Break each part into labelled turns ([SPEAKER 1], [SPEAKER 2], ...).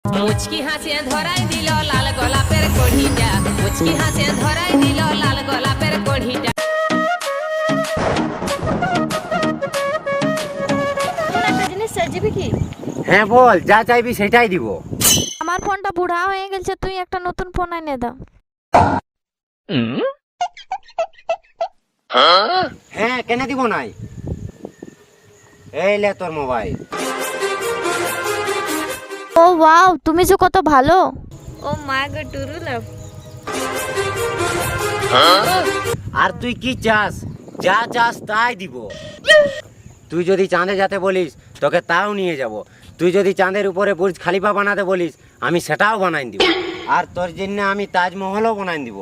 [SPEAKER 1] মুচকি হাসে ধরাই দিল লাল গোলাপের কড়িটা, মুচকি হাসে ধরাই দিল লাল গোলাপের কড়িটা।
[SPEAKER 2] একটা জিনিস চাইবি কি?
[SPEAKER 3] হ্যাঁ বল, যা চাইবি সেটাই দিব।
[SPEAKER 2] আমার ফোনটা বুড়া হয়ে গেছে, তুই একটা নতুন ফোন এনে দাও।
[SPEAKER 3] হ্যাঁ, কেন দিব নাই? এই লে তোর মোবাইল।
[SPEAKER 2] ও ওয়াও, তুমি যে কত ভালো।
[SPEAKER 1] ও মা গো টুরু লাভ।
[SPEAKER 3] আর তুই কি চাস? যা চাস তাই দিব। তুই যদি চাঁদে যেতে বলিস তোকে তাও নিয়ে যাব। তুই যদি চাঁদের উপরে বুর্জ খলিফা বানাতে বলিস আমি সেটাও বানাই দিব। আর তোর জন্য আমি তাজমহলও বানাই দিব।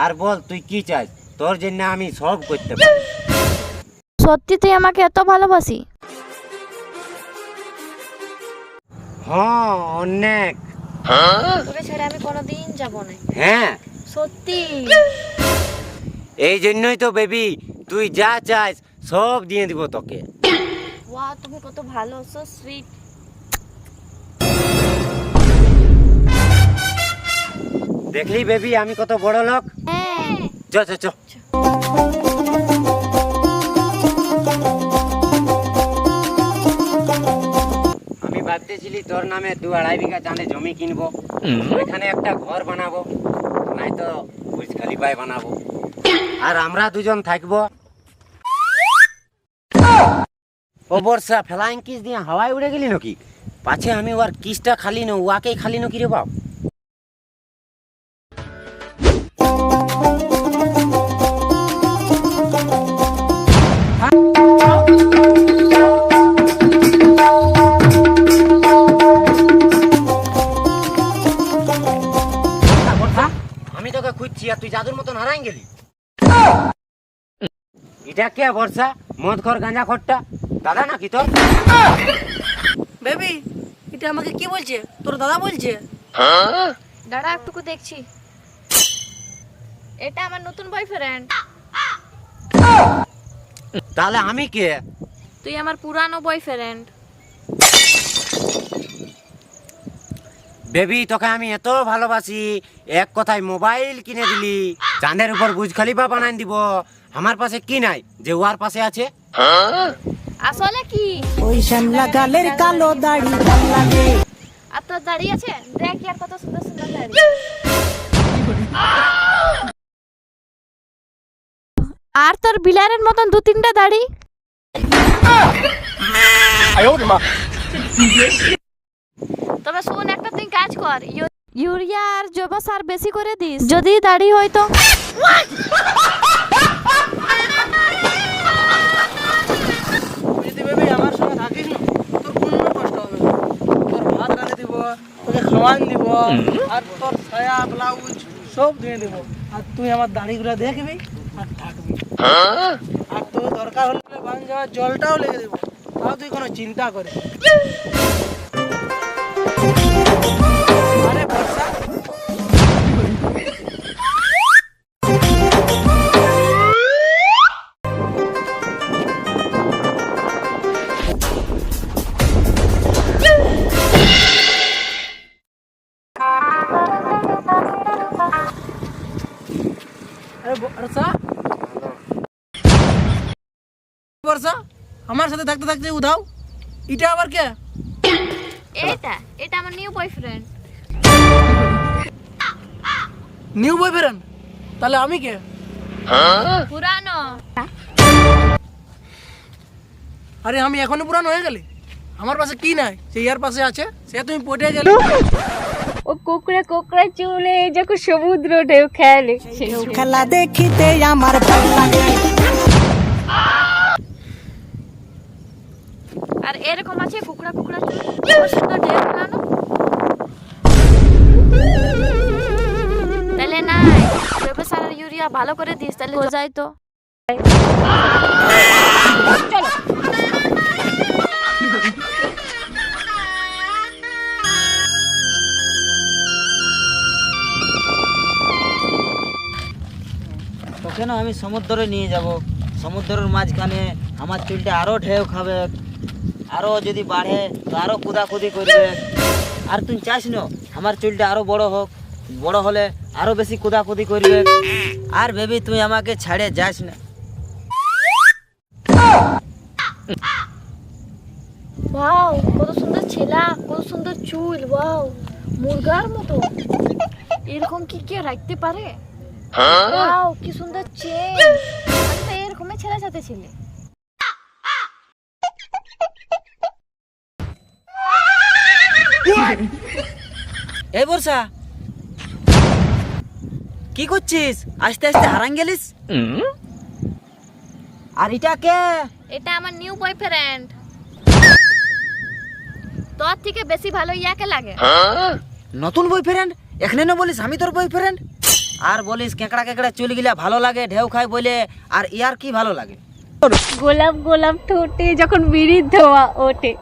[SPEAKER 3] আর বল তুই কি চাস? তোর জন্য আমি সব করতে পারি।
[SPEAKER 2] সত্যি তুই আমাকে এত ভালোবাসি?
[SPEAKER 3] হ্যাঁ, অনেক।
[SPEAKER 2] তোকে ছেড়ে আমি কোনোদিন যাব না।
[SPEAKER 3] হ্যাঁ
[SPEAKER 2] সত্যি?
[SPEAKER 3] এই জন্যই তো বেবি, তুই যা চাস সব দিয়ে দিব তোকে।
[SPEAKER 2] ওয়াও, তুমি কত ভালো, সো সুইট।
[SPEAKER 3] দেখলি বেবি আমি কত বড় লোক।
[SPEAKER 2] হ্যাঁ।
[SPEAKER 3] চ চ চ। আমি ভাবতেছিলি তোর নামে 2-2.5 বিঘা চাঁদে জমি কিনবো, ওইখানে একটা ঘর বানাবো, নাই তো বুর্জ খলিফায় বানাবো, আর আমরা দুজন থাকবো। ও বর্ষা, ফ্লাইং কিস দিয়ে হাওয়ায় উড়ে গেলি নাকি? পাছে আমি ওর কিসটা খালি না ওয়াকেই খালি নাকি রে বাপ? আমি তোকে খুঁজছি আর তুই জাদুর মতন হারাই গেলি। এটা কে বর্ষা? মদ খর গাঁজা খরটা দাদা নাকি তোর?
[SPEAKER 4] বেবি, এটা আমাকে কি বলছে? তোর দাদা বলছে?
[SPEAKER 2] দাঁড়া একটুকু দেখছি। এটা আমার নতুন বয়ফ্রেন্ড।
[SPEAKER 3] তাহলে আমি কে?
[SPEAKER 2] তুই আমার পুরানো বয়ফ্রেন্ড।
[SPEAKER 3] বেবি তোকে আমি এত ভালোবাসি, এক কথায় মোবাইল কিনে দিলি, চাঁদের উপর বুর্জ খলিফা বানাই দিব। আমার পাশে কি নাই যে ওর পাশে আছে?
[SPEAKER 2] আসলে কি?
[SPEAKER 4] ওই শ্যামলা গালের কালো দাড়ি ভাল লাগে।
[SPEAKER 2] আর তোর দাড়ি আছে? দেখ আর কত সুন্দর সুন্দর দাড়ি। আর তোর বিলারের মতন 2-3টা দাড়ি। তবে শোন, একটা তুই কাজ কর, ইউরিয়া আর জৈব সার বেশি করে দিস, যদি দাড়ি হয় তো।
[SPEAKER 4] যদি বেবি আমার সঙ্গে থাকিস না, তোর কোনো কষ্ট হবে না। তোর ভাত রাঁধে দিব, তোকে খাওয়ান দিব, আর তোর ছায়া ব্লাউজ সব ধুয়ে দিব। আর তুই আমার দাড়িগুলো দেখবি আর থাকবি। আর তোর দরকার হলে বান যাওয়ার জলটাও লেগে দেবো, তাও তুই কোনো চিন্তা করে। আরে বর্ষা, আরে বর্ষা, বর্ষা, আমার সাথে থাকতে থাকতে উধাও। এটা আবার কে?
[SPEAKER 2] এটা আমার নিউ বয়ফ্রেন্ড।
[SPEAKER 4] New boyfriend? তাহলে আমি কে?
[SPEAKER 2] পুরানো।
[SPEAKER 4] আরে আমি এখনই পুরানো হয়ে গেলি? আমার পাশে কি নাই সে ইয়ার পাশে আছে, সে তুমি পটে গেলে।
[SPEAKER 2] ও কোকড়া কোকড়া চুলে যখন সমুদ্র ঢেউ খেলে,
[SPEAKER 4] খেলা দেখিতে আমার ভালো লাগে।
[SPEAKER 2] আর এরকম আছে কুকড়া কুকড়া চুল, যখন সুন্দর ঢেউ খেলানো। তাহলে না জৈব সার আর ইউরিয়া ভালো করে দিস, তাহলে হয়ে যায় তো। চলো।
[SPEAKER 5] তোকে না আমি সমুদ্রে নিয়ে যাব। সমুদ্রের মাঝখানে আমার চুলটা আরো ঢেউ খাবে, আরো যদি বাড়ে তো আরো কুদাকুদি করবে। আর তুই চাস না আমার চুলটা আরো বড় হোক, বড় হলে আরো বেশি কুদাকুদি করবে। আর বেবি তুই আমাকে ছাড়ে যাস না।
[SPEAKER 2] ওয়াও, কত সুন্দর ছেলা, কত সুন্দর চুল, ওয়াও মুরগার মতো। এরকম কি কে রাখতে পারে? ওয়াও কি সুন্দর চেন। আচ্ছা এরকমই ছেলের সাথে ছিলে।
[SPEAKER 5] এই বর্ষা কি করছিস? আস্তে আস্তে হারান গেলিস। আর এটা কে?
[SPEAKER 2] এটা আমার নিউ বয়ফ্রেন্ড। তোর থেকে বেশি ভালো ইয়াকে লাগে।
[SPEAKER 5] নতুন বয়ফ্রেন্ড? এখানে না বলিস আমি তোর বয়ফ্রেন্ড? আর বলিস কেকড়া কেকড়া চুল গিলা ভালো লাগে, ঢেউ খাই বলে। আর ইয়ার কি ভালো লাগে?
[SPEAKER 2] গোলাপ গোলাপ ঠোঁটে যখন বিড়ির ধোয়া ওঠে,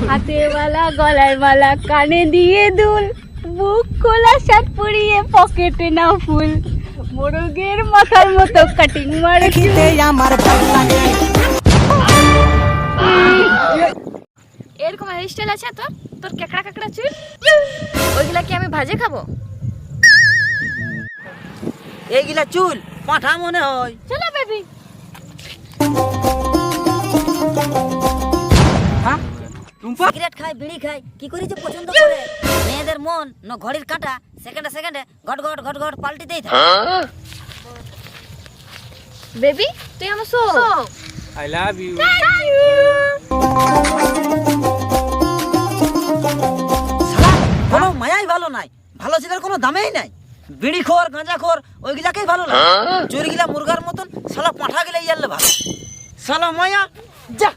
[SPEAKER 2] হাতে মালা গলায় মালা কানে দিয়ে দুল, বুক খোলা শার্ট পরিয়ে পকেটে না ফুল, মোরগের মাথার মতো কাটিং মারে আমার ভালো লাগে। এরকম হেয়ারস্টাইল আছে তোর? তোর কেকড়া কেকড়া চুল, ওইগুলা কি আমি ভাজে খাবো?
[SPEAKER 5] এইগুলা চুল পাঁঠা মনে হয়।
[SPEAKER 2] চলো বেবি।
[SPEAKER 5] সিগারেট খায়, বিড়ি খায়, কি করে যে পছন্দ করে? মেয়েদের মন ন ঘড়ির কাঁটা, সেকেন্ডে সেকেন্ডে ঘট ঘট ঘট ঘট পাল্টিতেই থাকে।
[SPEAKER 2] বেবি তুই আমার সো।
[SPEAKER 4] I love you.
[SPEAKER 5] শালা কোনো মায়াই ভালো নাই, ভালো ছেলের কোনো দামেই নাই। বিড়ি খোর গাঁজা খোর ওইগুলাকেই ভালো লাগে। চোরগুলা মুরগার মতন, শালা পাঁঠা গিলা ইয়ারলে ভালো। শালা মায়া যা।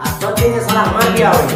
[SPEAKER 3] আর তোর দিনে শালা আমার বিয়া হইল।